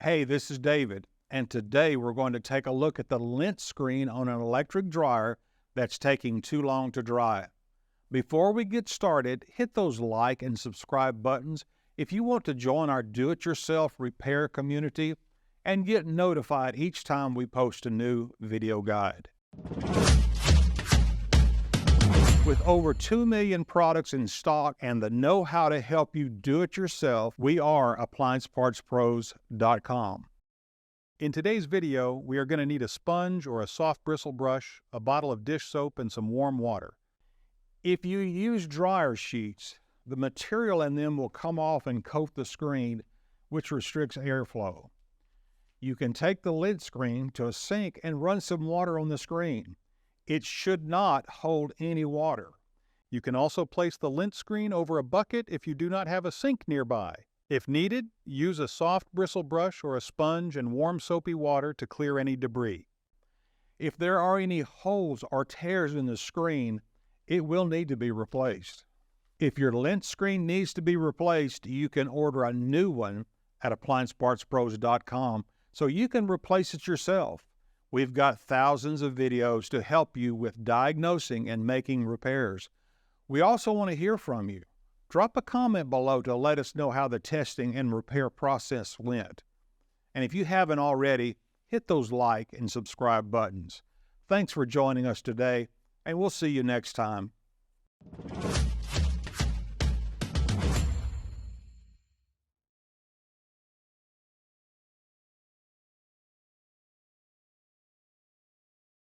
Hey, this is David, and today we're going to take a look at the lint screen on an electric dryer that's taking too long to dry. Before we get started, hit those like and subscribe buttons if you want to join our do-it-yourself repair community and get notified each time we post a new video guide. With over 2 million products in stock and the know-how to help you do it yourself, we are AppliancePartsPros.com. In today's video, we are going to need a sponge or a soft bristle brush, a bottle of dish soap, and some warm water. If you use dryer sheets, the material in them will come off and coat the screen, which restricts airflow. You can take the lint screen to a sink and run some water on the screen. It should not hold any water. You can also place the lint screen over a bucket if you do not have a sink nearby. If needed, use a soft bristle brush or a sponge and warm soapy water to clear any debris. If there are any holes or tears in the screen, it will need to be replaced. If your lint screen needs to be replaced, you can order a new one at AppliancePartsPros.com so you can replace it yourself. We've got thousands of videos to help you with diagnosing and making repairs. We also want to hear from you. Drop a comment below to let us know how the testing and repair process went. And if you haven't already, hit those like and subscribe buttons. Thanks for joining us today, and we'll see you next time.